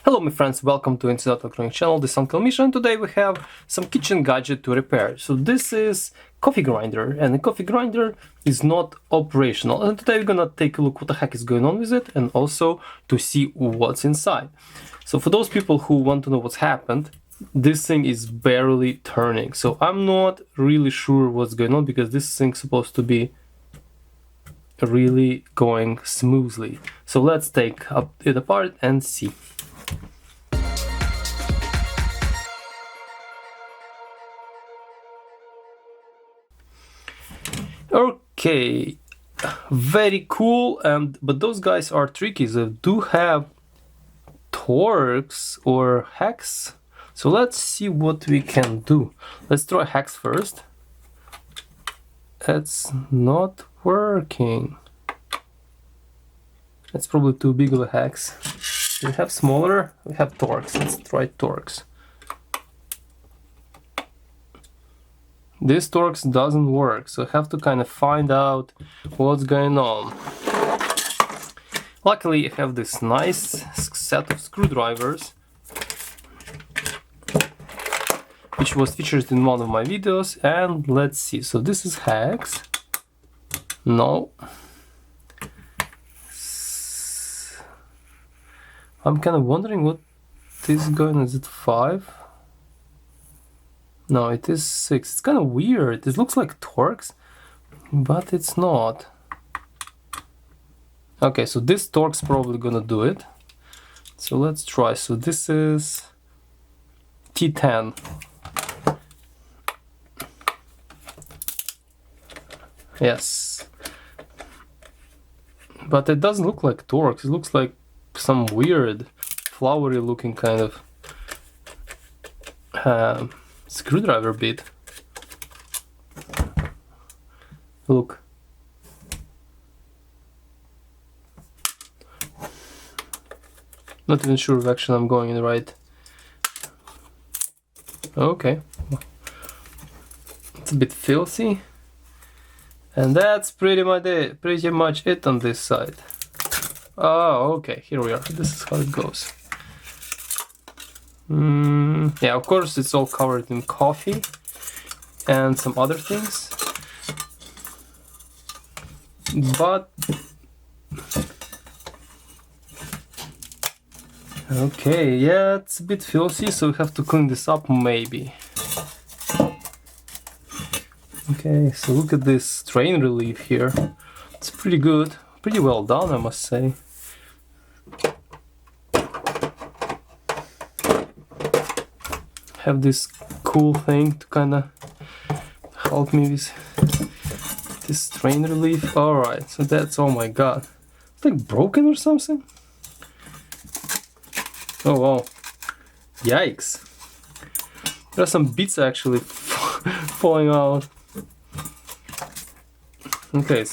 Hello my friends, welcome to Electronic channel. This is Uncle Misha, and today we have some kitchen gadget to repair. So this is coffee grinder, and the coffee grinder is not operational. And today we're gonna take a look what the heck is going on with it, and also to see what's inside. So for those people who want to know what's happened, this thing is barely turning. So I'm not really sure what's going on, because this thing's supposed to be really going smoothly. So let's take it apart and see. Okay, very cool, but those guys are tricky. They do have torques or hacks. So let's see what we can do. Let's try hacks first. That's not working. That's probably too big of a hacks. We have smaller, we have torques. Let's try torques. This torques doesn't work, so I have to kind of find out what's going on. Luckily I have this nice set of screwdrivers, which was featured in one of my videos, and let's see. So this is hacks. No. I'm kind of wondering what is going on. Is it 5? No, it is 6. It's kind of weird. It looks like torques, but it's not. Okay, so this torque's probably gonna do it. So let's try. So this is T10. Yes. But it doesn't look like torques. It looks like some weird, flowery looking kind of screwdriver bit. Look. Not even sure if actually I'm going in the right. Okay. It's a bit filthy. And that's pretty much it on this side. Oh, okay, here we are. This is how it goes. Yeah, of course it's all covered in coffee and some other things. But okay, yeah, it's a bit filthy, so we have to clean this up maybe. Okay, so look at this strain relief here. It's pretty good, pretty well done, I must say. Have this cool thing to kind of help me with this strain relief. Alright, so that's, oh my god, it's like broken or something. Oh wow, yikes, there are some bits actually falling out. Okay,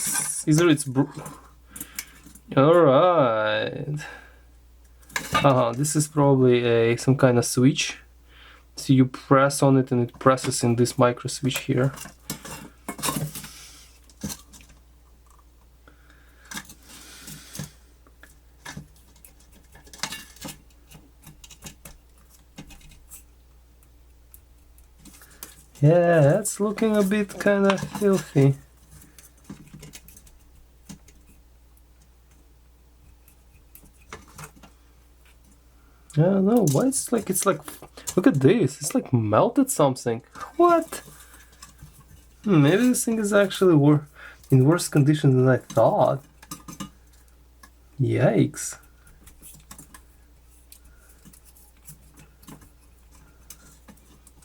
either it's alright. This is probably some kind of switch. So you press on it and it presses in this micro switch here. Yeah, that's looking a bit kind of filthy. I don't know why it's like look at this, it's like melted something. What? Maybe this thing is actually in worse condition than I thought. Yikes.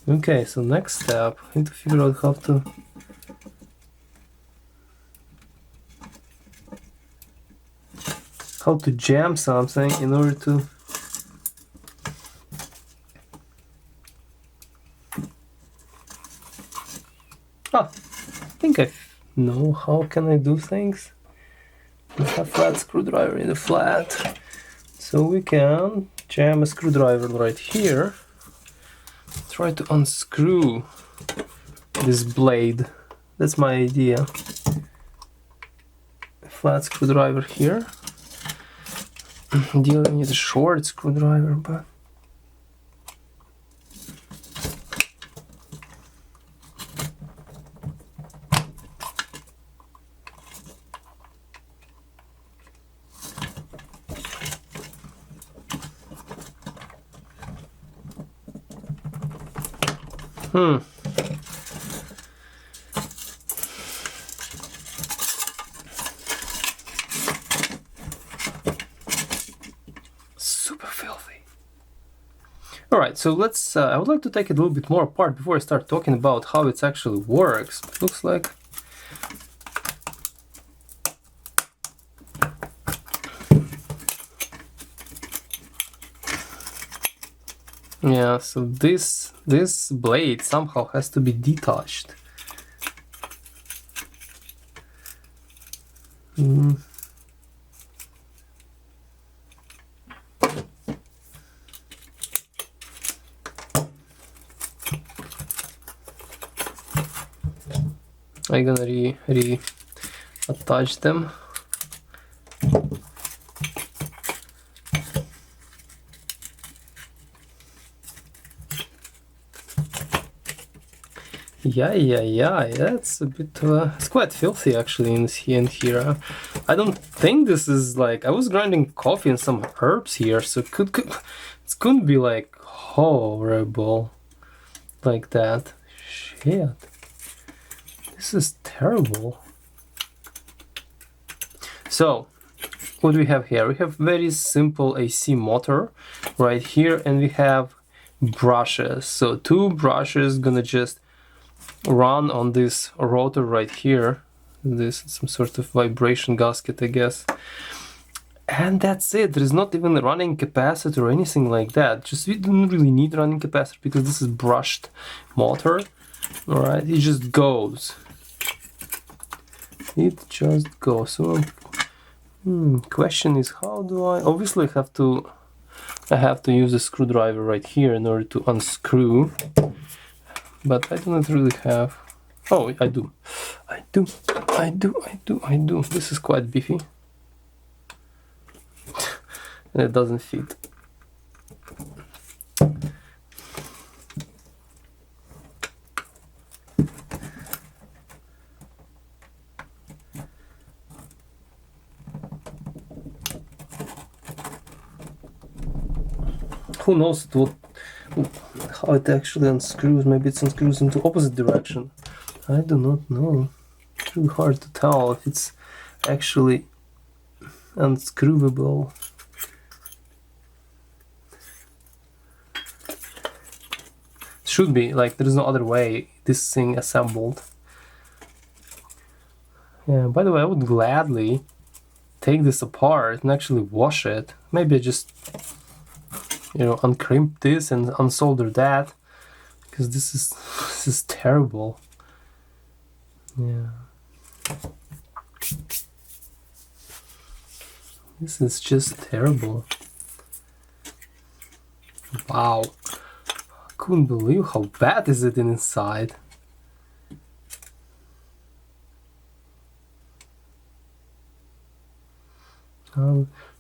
Okay, so next step, I need to figure out how to jam something in order to I think I know how can I do things. We have a flat screwdriver in the flat, so we can jam a screwdriver right here. Try to unscrew this blade. That's my idea. A flat screwdriver here. Ideally, I need a short screwdriver, but super filthy. All right, so let's. I would like to take it a little bit more apart before I start talking about how it actually works. Looks like. Yeah, so this blade somehow has to be detached. I'm gonna attach them. Yeah, that's a bit, it's quite filthy actually in here. I don't think this is like, I was grinding coffee and some herbs here, so it couldn't be like horrible like that. Shit. This is terrible. So, what do we have here? We have very simple AC motor right here, and we have brushes. So 2 brushes gonna just run on this rotor right here. This is some sort of vibration gasket, I guess. And that's it. There is not even a running capacitor or anything like that. Just we don't really need running capacitor because this is brushed motor. Alright, it just goes. It just goes. So question is, how do I obviously I have to use a screwdriver right here in order to unscrew. But I don't really have. Oh, I do. This is quite beefy. And it doesn't fit. Who knows how it actually unscrews? Maybe it unscrews into opposite direction. I do not know. It's really hard to tell if it's actually unscrewable. It should be, like, there's no other way this thing assembled. Yeah, by the way, I would gladly take this apart and actually wash it. Maybe I just, uncrimp this and unsolder that, because this is terrible. Yeah. This is just terrible. Wow. I couldn't believe how bad is it inside.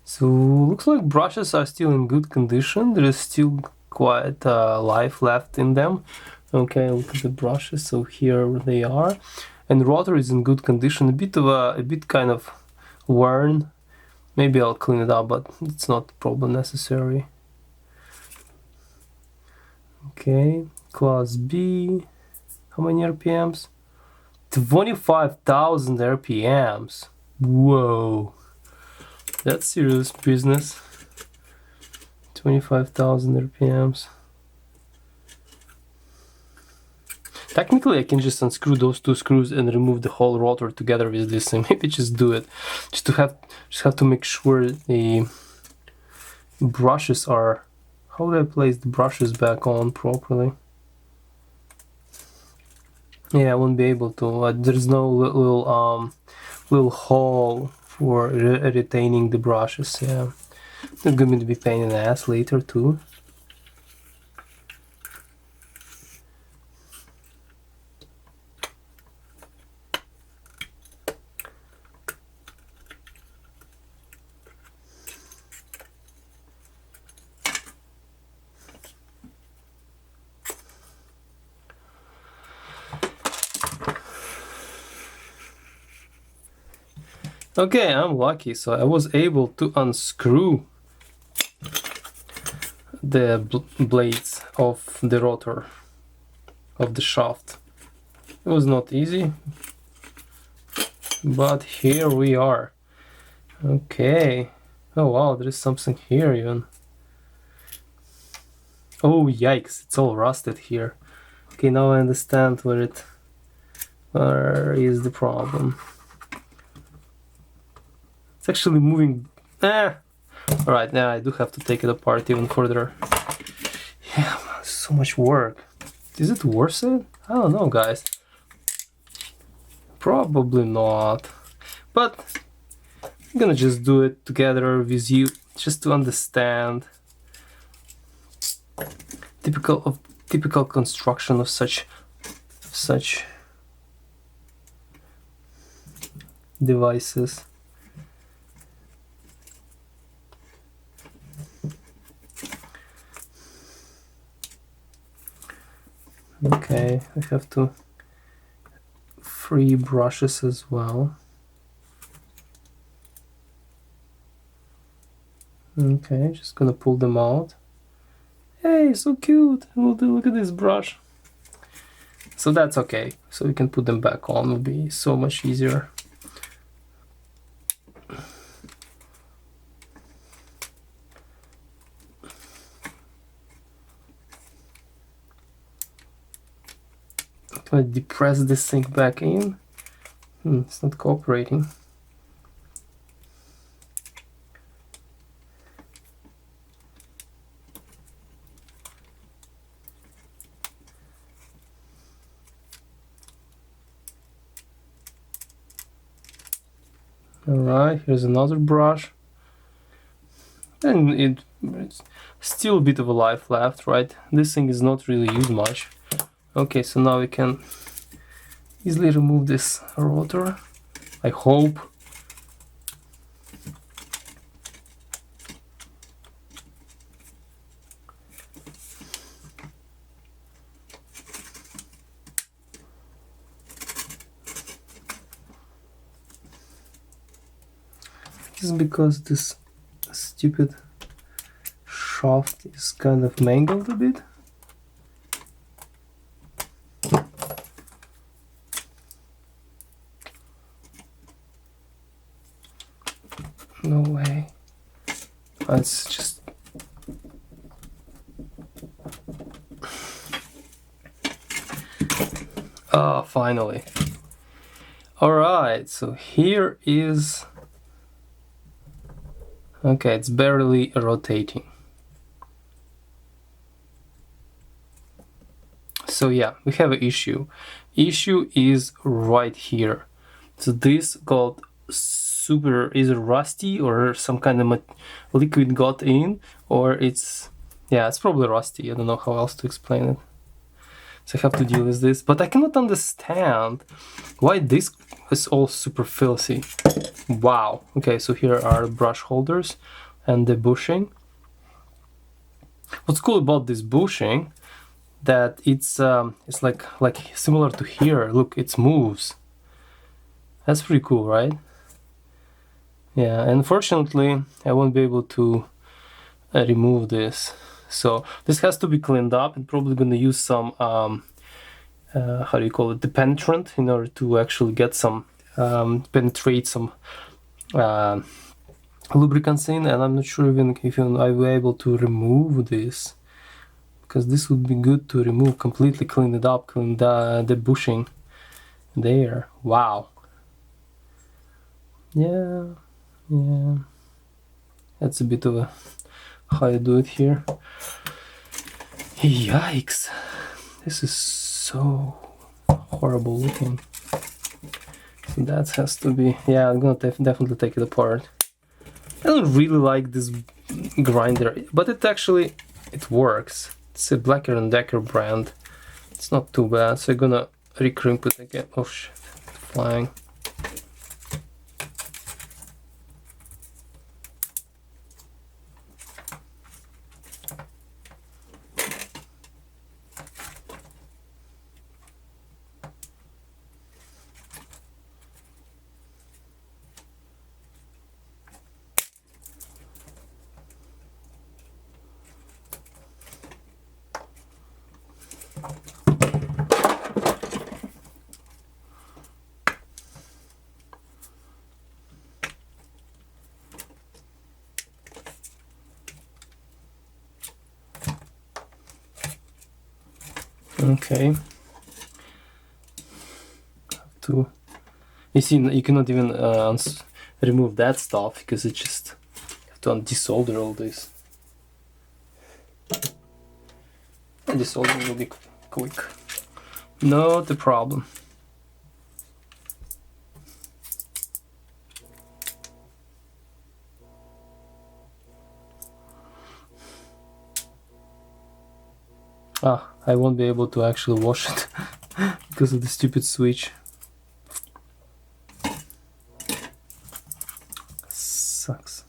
So looks like brushes are still in good condition. There is still quite life left in them. Okay, look at the brushes. So here they are, and the rotor is in good condition. A bit kind of worn. Maybe I'll clean it up, but it's not a problem necessary. Okay, class B. How many RPMs? 25,000 RPMs. Whoa. That's serious business. 25,000 RPMs. Technically, I can just unscrew those 2 screws and remove the whole rotor together with this thing. Maybe just do it. Just have to make sure the brushes are. How do I place the brushes back on properly? Yeah, I won't be able to. There's no little hole for retaining the brushes. Yeah, it's going to be pain in the ass later too. Okay, I'm lucky, so I was able to unscrew the blades of the rotor of the shaft. It was not easy, but here we are. Okay. Oh wow, there is something here even. Oh yikes, it's all rusted here. Okay, now I understand where is the problem. It's actually moving. Alright, now I do have to take it apart even further. Yeah, so much work. Is it worth it? I don't know, guys. Probably not. But I'm gonna just do it together with you, just to understand typical construction of such devices. Okay, I have to free brushes as well. Okay, just gonna pull them out. Hey, so cute! Look at this brush. So that's okay. So we can put them back on. Will be so much easier. Can I depress this thing back in? It's not cooperating. Alright, here's another brush. And it's still a bit of a life left, right? This thing is not really used much. Okay, so now we can easily remove this rotor, I hope. Just because this stupid shaft is kind of mangled a bit. No way. It's just... Ah, finally. Alright, so here is... Okay, it's barely rotating. So yeah, we have an issue. Issue is right here. So this got super either rusty or some kind of liquid got in, or it's probably rusty. I don't know how else to explain it. So I have to deal with this, but I cannot understand why this is all super filthy. Wow. Okay, so here are brush holders and the bushing. What's cool about this bushing that it's like similar to here. Look, it moves. That's pretty cool, right? Yeah, unfortunately I won't be able to remove this. So this has to be cleaned up, and probably gonna use some how do you call it, the penetrant, in order to actually get some penetrate some lubricants in. And I'm not sure even if I will be able to remove this, because this would be good to remove completely, clean it up, clean the bushing there. Wow. Yeah, that's a bit of a how you do it here. Yikes, this is so horrible looking. So that has to be, yeah, I'm gonna definitely take it apart. I don't really like this grinder, but it works. It's a Black & Decker brand. It's not too bad. So I'm gonna recrimp it again. Oh shit, it's flying. Okay. You see, you cannot even remove that stuff because it just have to desolder all this. And desoldering will be quick. Not a problem. I won't be able to actually wash it because of the stupid switch. Sucks.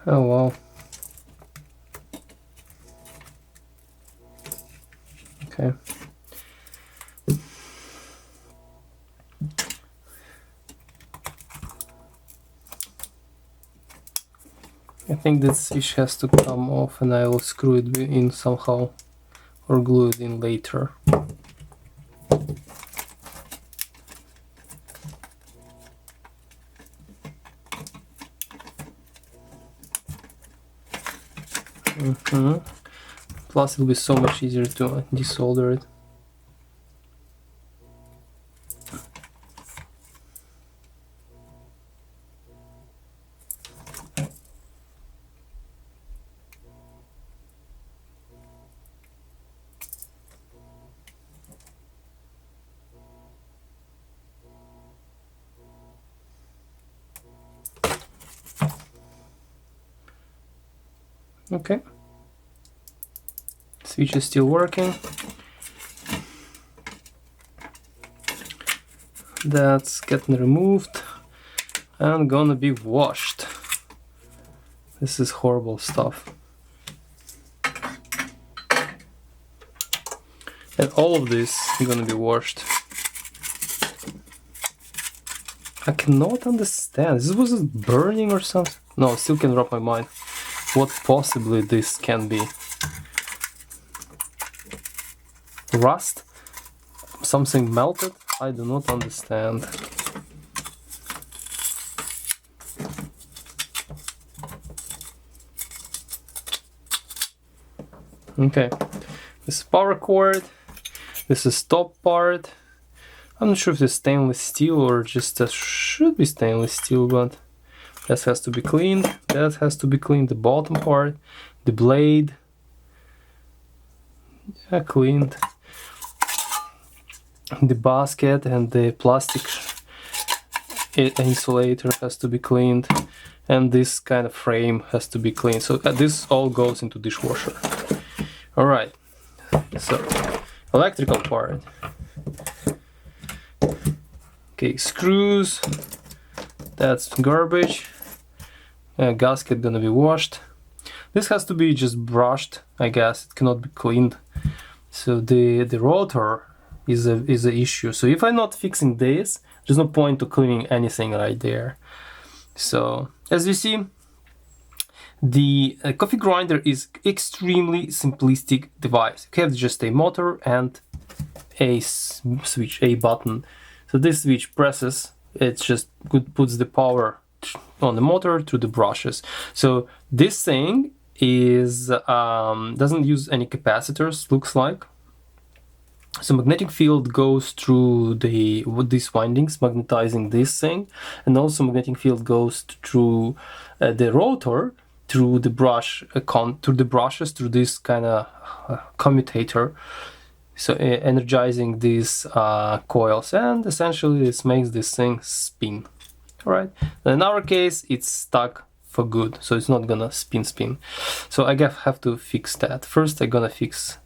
Oh wow. Okay. I think that switch has to come off and I will screw it in somehow or glue it in later. Plus it'll be so much easier to desolder it. Okay. Switch is still working. That's getting removed and gonna be washed. This is horrible stuff. And all of this is gonna be washed. I cannot understand. Was it burning or something? No, I still can wrap my mind. What possibly this can be? Rust? Something melted? I do not understand. Okay, this is power cord. This is top part. I'm not sure if it's stainless steel or just should be stainless steel, but that has to be cleaned. That has to be cleaned. The bottom part, the blade, yeah, cleaned. The basket and the plastic insulator has to be cleaned, and this kind of frame has to be cleaned. So this all goes into dishwasher. All right. So electrical part. Okay, screws. That's garbage. Gasket gonna be washed. This has to be just brushed, I guess. It cannot be cleaned. So the rotor is a issue. So if I'm not fixing this, there's no point to cleaning anything right there. So as you see, the coffee grinder is extremely simplistic device. You have just a motor and a switch, a button. So this switch presses, it just puts the power on the motor to the brushes. So this thing is doesn't use any capacitors, looks like. So magnetic field goes through these windings, magnetizing this thing, and also magnetic field goes through the rotor, through the brush, through the brushes, through this kind of commutator. So energizing these coils, and essentially this makes this thing spin. Alright, in our case it's stuck for good, so it's not gonna spin. So I have to fix that. First I'm gonna fix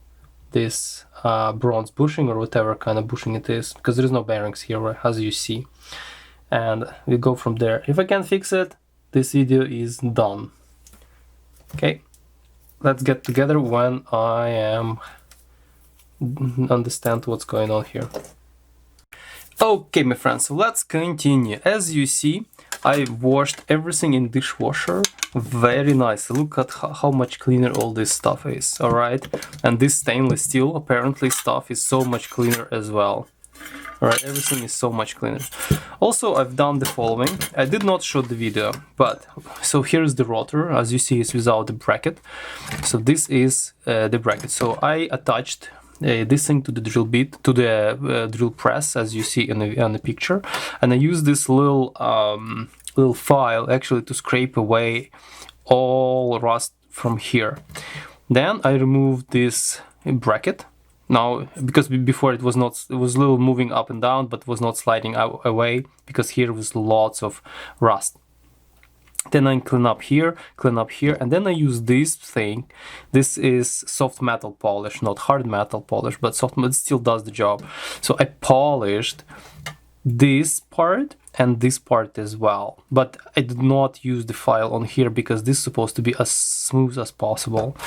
this bronze bushing or whatever kind of bushing it is, because there is no bearings here, right, as you see, and we go from there. If I can fix it, this video is done. Okay, let's get together when I am understand what's going on here. Okay, my friends, so let's continue. As you see, I washed everything in dishwasher very nice. Look at how much cleaner all this stuff is. All right, and this stainless steel apparently stuff is so much cleaner as well. All right, everything is so much cleaner. Also, I've done the following. I did not show the video, but so here's the rotor. As you see, it's without the bracket. So this is the bracket. So I attached this thing to the drill bit, to the drill press, as you see in the picture, and I use this little little file actually to scrape away all rust from here. Then I removed this bracket. Now, because before it was not, it was a little moving up and down, but was not sliding away because here was lots of rust. Then I clean up here, and then I use this thing. This is soft metal polish, not hard metal polish, but soft metal still does the job. So I polished this part and this part as well, but I did not use the file on here because this is supposed to be as smooth as possible.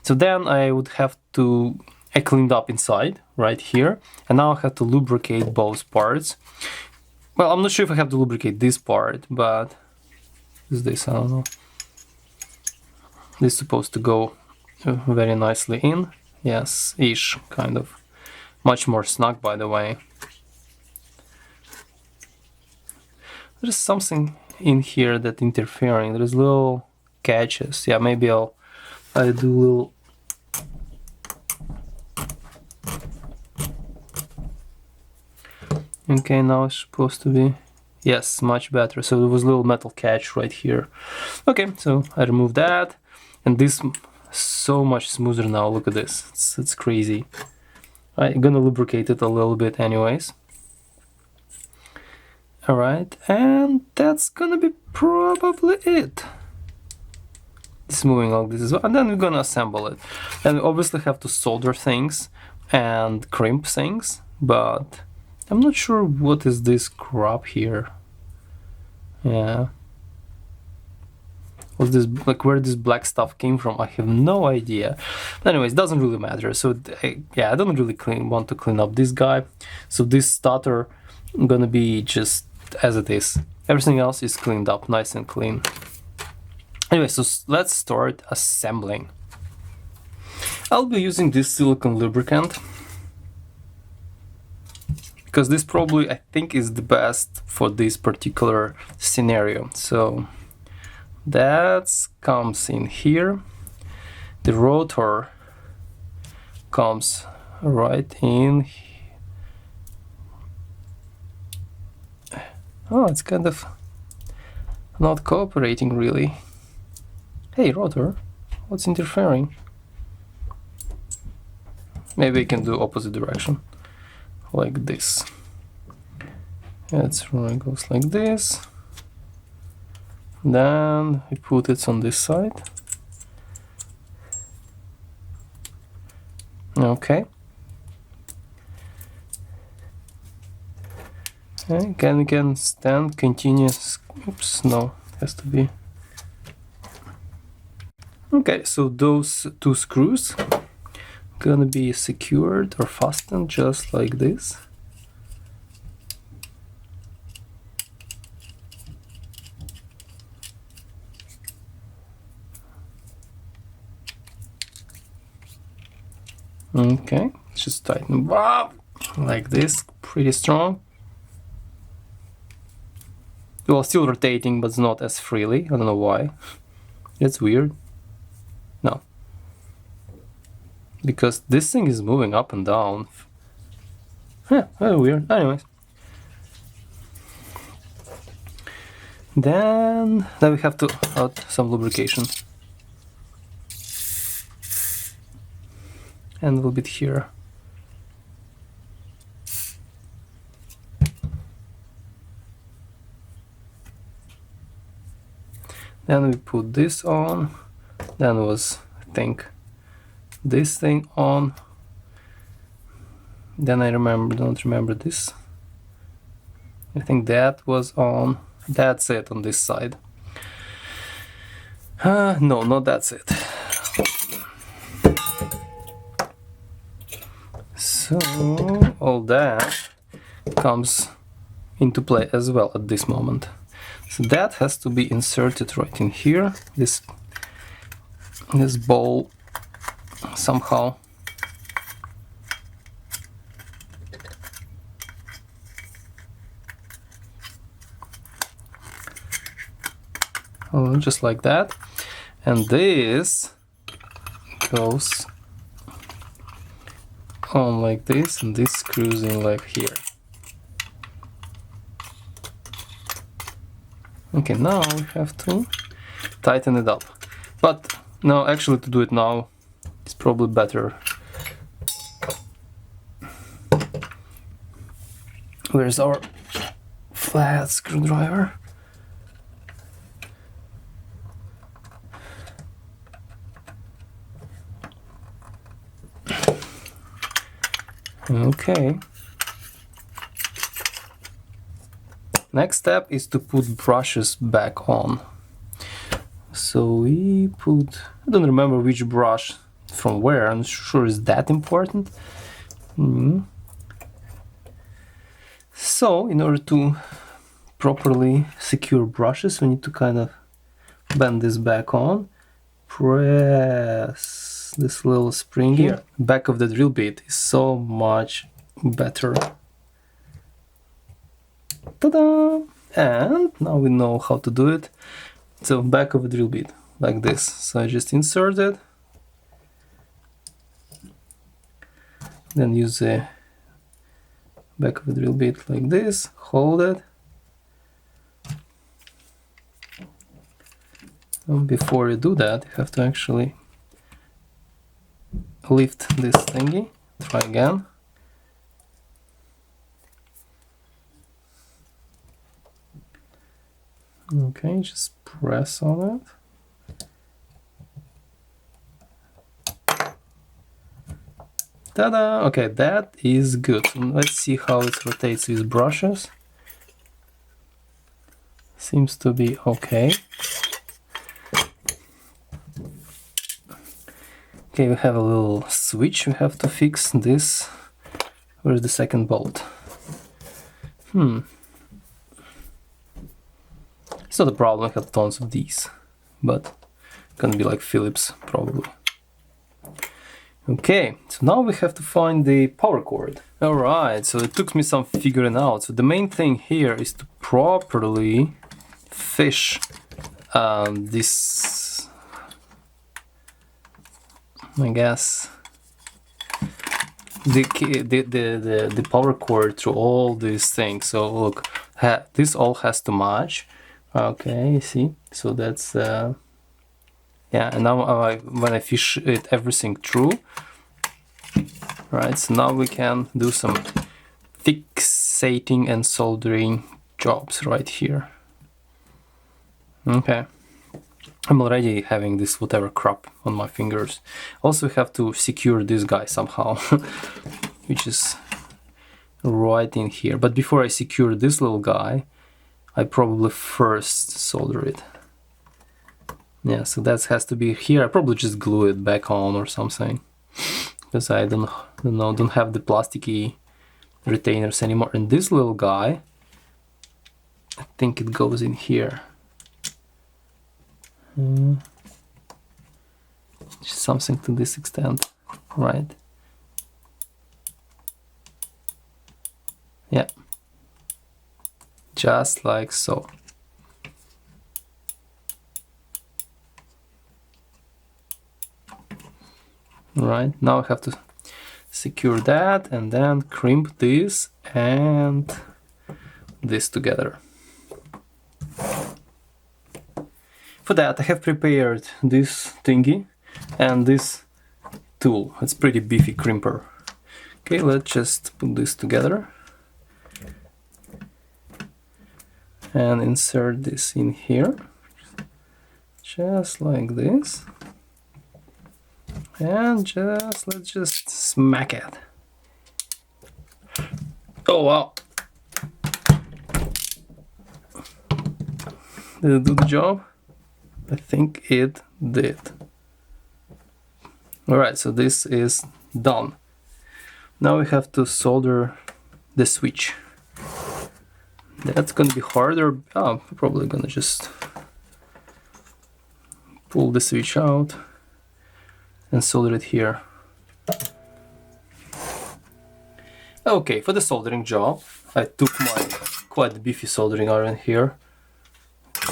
So then I would have to, I cleaned up inside right here, and now I have to lubricate both parts. Well, I'm not sure if I have to lubricate this part, but is this, I don't know. This is supposed to go very nicely in. Yes, ish, kind of. Much more snug, by the way. There's something in here that interfering. There's little catches. Yeah, maybe I'll do a little. Okay, now it's supposed to be, yes, much better. So there was a little metal catch right here. Okay, so I removed that, and this so much smoother now. Look at this, it's crazy. I'm gonna lubricate it a little bit anyways. All right, and that's gonna be probably it. It's moving like this as well, and then we're gonna assemble it. And we obviously have to solder things and crimp things, but I'm not sure what is this crap here. Yeah. What's this, like, where this black stuff came from? I have no idea. But anyways, doesn't really matter. So yeah, I don't really want to clean up this guy. So this starter gonna be just as it is. Everything else is cleaned up, nice and clean. Anyway, so let's start assembling. I'll be using this silicone lubricant, because this probably, I think, is the best for this particular scenario. So that comes in here. The rotor comes right in. Oh, it's kind of not cooperating really. Hey, rotor, what's interfering? Maybe I can do opposite direction, like this. It goes like this. Then we put it on this side. Okay. And we can stand continuous. Oops, no, it has to be. Okay, so those two screws gonna be secured or fastened just like this. Okay, just tighten them up like this, pretty strong. Well, still rotating, but it's not as freely. I don't know why. It's weird. No. Because this thing is moving up and down. Yeah, very weird. Anyways. Then we have to add some lubrication. And a little bit here. Then we put this on. Then was, I think, this thing on. Then I don't remember this. I think that was on. That's it on this side. No, not that's it. So all that comes into play as well at this moment. So that has to be inserted right in here. This ball somehow. Just like that. And this goes on like this, and this screws in like here. Okay, now we have to tighten it up. But no, actually to do it now, it's probably better. Where's our flat screwdriver? Okay. Next step is to put brushes back on. So we put, I don't remember which brush from where, I'm sure it's that important. So in order to properly secure brushes, we need to kind of bend this back on, press this little spring here. Back of the drill bit is so much better. Ta-da! And now we know how to do it. So back of a drill bit, like this. So I just insert it, then use the back of a drill bit like this, hold it. And before you do that, you have to actually lift this thingy. Try again. Okay, just press on it. Ta-da! Okay, that is good. Let's see how it rotates with brushes. Seems to be okay. Okay, we have a little switch. We have to fix this. Where's the second bolt? It's not a problem, I have tons of these, but gonna be like Phillips probably. Okay, so now we have to find the power cord. Alright, so it took me some figuring out. So the main thing here is to properly fish this, I guess, the power cord through all these things. So look, this all has to match. Okay, you see, so that's yeah, and now when I fish it everything through, right, so now we can do some fixating and soldering jobs right here. Okay, I'm already having this whatever crap on my fingers. Also we have to secure this guy somehow, which is right in here. But before I secure this little guy, I probably first solder it. Yeah, so that has to be here. I probably just glue it back on or something, because I don't have the plasticky retainers anymore. And this little guy, I think it goes in here. Something to this extent, right? Yeah, just like so. Right, now I have to secure that and then crimp this and this together. For that I have prepared this thingy and this tool. It's pretty beefy crimper. Okay, let's just put this together and insert this in here. just like this, and let's just smack it. Oh wow! Did it do the job? I think it did. Alright, so this is done. Now we have to solder the switch. That's gonna be harder. I'm probably gonna just pull the switch out and solder it here. Okay, for the soldering job, I took my quite beefy soldering iron here.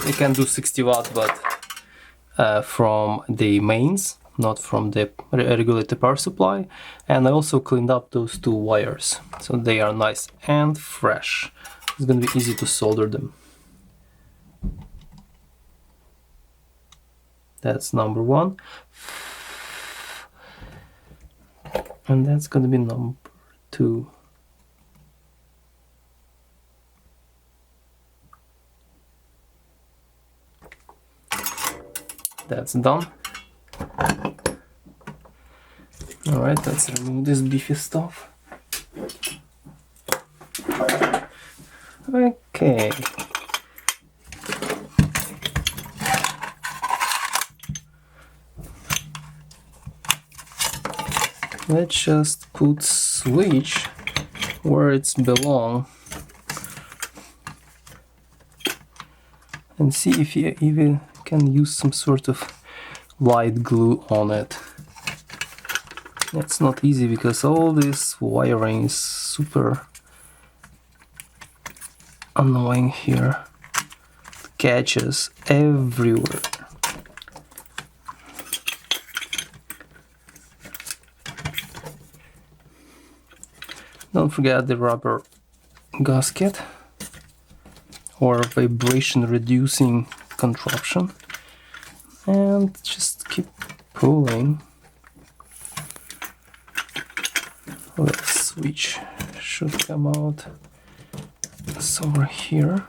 It can do 60 watts, but from the mains, not from the regulated power supply. And I also cleaned up those two wires, so they are nice and fresh. It's gonna be easy to solder them. That's number one. And that's gonna be number two. That's done. Alright, let's remove this beefy stuff. Okay. Let's just put switch where it's belong and see if you even can use some sort of light glue on it. It's not easy because all this wiring is super annoying here. Catches everywhere. Don't forget the rubber gasket or vibration reducing contraption, and just keep pulling. The switch should come out somewhere here.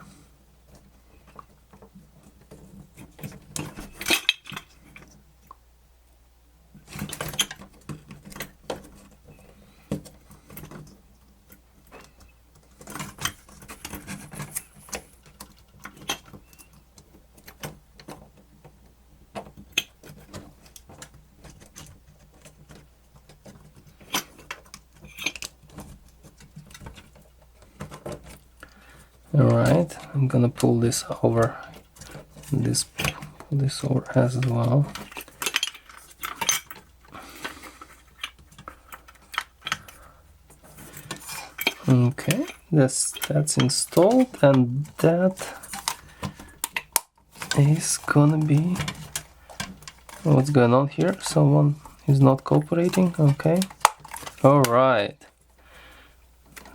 Alright, I'm gonna pull this over, pull this over as well. Okay, that's installed, and that is gonna be... What's going on here? Someone is not cooperating. Okay. Alright.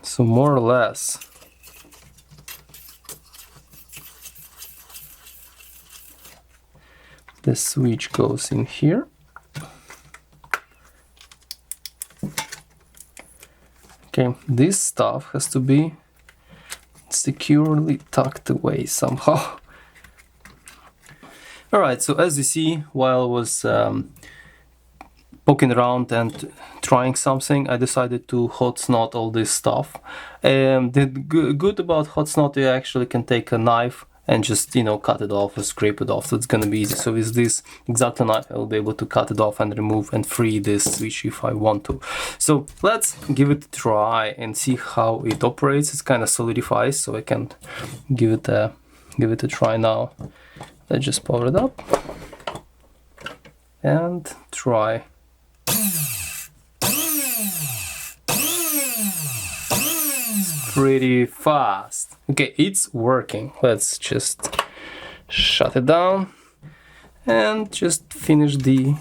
So more or less the switch goes in here. Okay, this stuff has to be securely tucked away somehow. Alright, so as you see, while I was poking around and trying something, I decided to hot snot all this stuff. The good about hot snot, you actually can take a knife and just, you know, cut it off or scrape it off, so it's gonna be easy. So with this X-Acto knife, I will be able to cut it off and remove and free this switch if I want to. So let's give it a try and see how it operates. It's kind of solidifies, so I can give it a try now. Let's just power it up and try. Pretty fast. Okay, it's working. Let's just shut it down and just finish the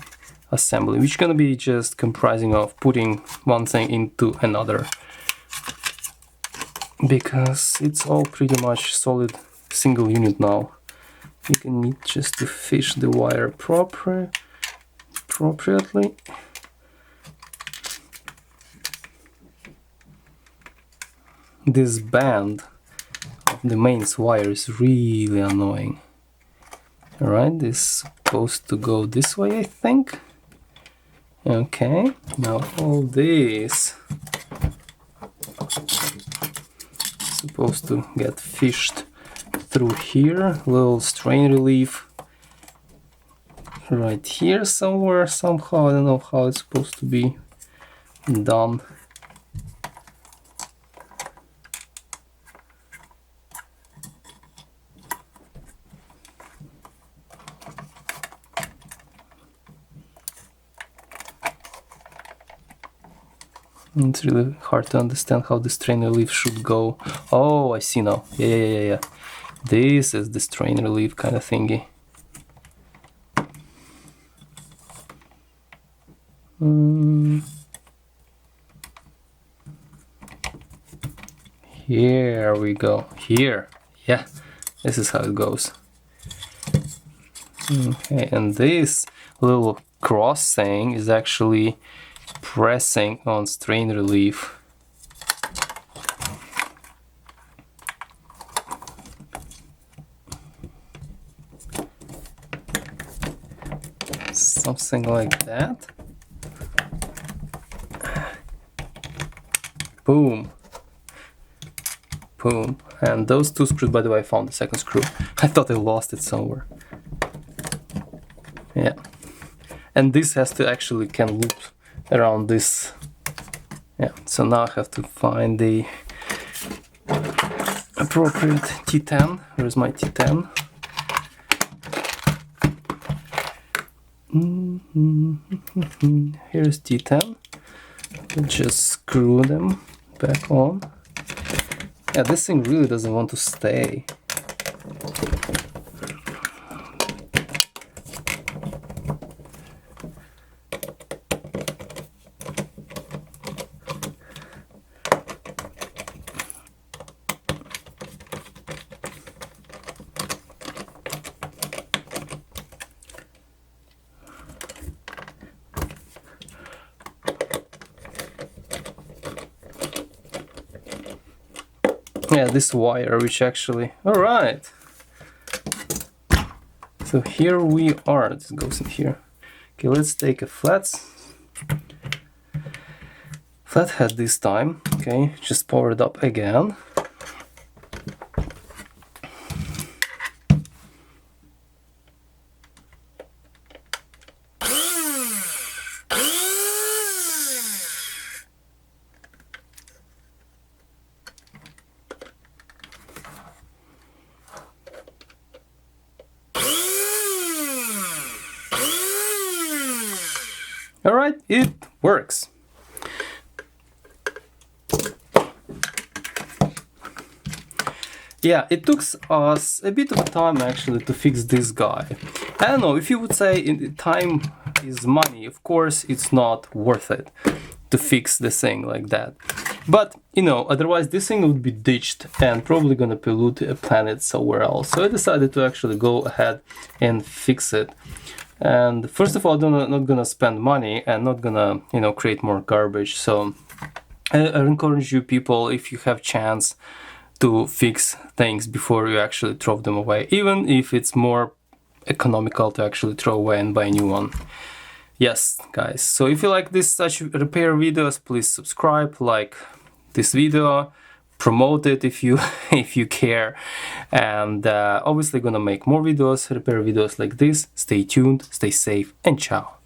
assembly, which is gonna be just comprising of putting one thing into another, because it's all pretty much solid single unit now. You can need just to fish the wire appropriately. This band of the mains wire is really annoying. Alright, this supposed to go this way, I think. Okay, now all this supposed to get fished through here. Little strain relief right here somewhere, somehow. I don't know how it's supposed to be done. It's really hard to understand how the strain relief should go. Oh, I see now. Yeah. This is the strain relief kind of thingy. Here we go. Here. Yeah, this is how it goes. Okay, and this little cross thing is actually pressing on strain relief. Something like that. Boom. Boom. And those two screws, by the way, I found the second screw. I thought I lost it somewhere. Yeah. And this has to actually can loop around this. Yeah, so now I have to find the appropriate T10. Where's my T10? Here's T10. Just screw them back on. Yeah, this thing really doesn't want to stay. Yeah, this wire, which actually... Alright! So here we are. This goes in here. Okay, let's take a flathead this time. Okay, just power it up again. Alright, it works. Yeah, it took us a bit of time actually to fix this guy. I don't know, if you would say time is money, of course it's not worth it to fix the thing like that. But, you know, otherwise this thing would be ditched and probably gonna pollute a planet somewhere else. So I decided to actually go ahead and fix it. And first of all, I'm not gonna spend money and not gonna, you know, create more garbage. So I encourage you people, if you have chance, to fix things before you actually throw them away, even if it's more economical to actually throw away and buy a new one. Yes, guys. So if you like this such repair videos, please subscribe, like this video, promote it if you if you care, and obviously gonna make more videos, repair videos like this. Stay tuned, stay safe, and ciao.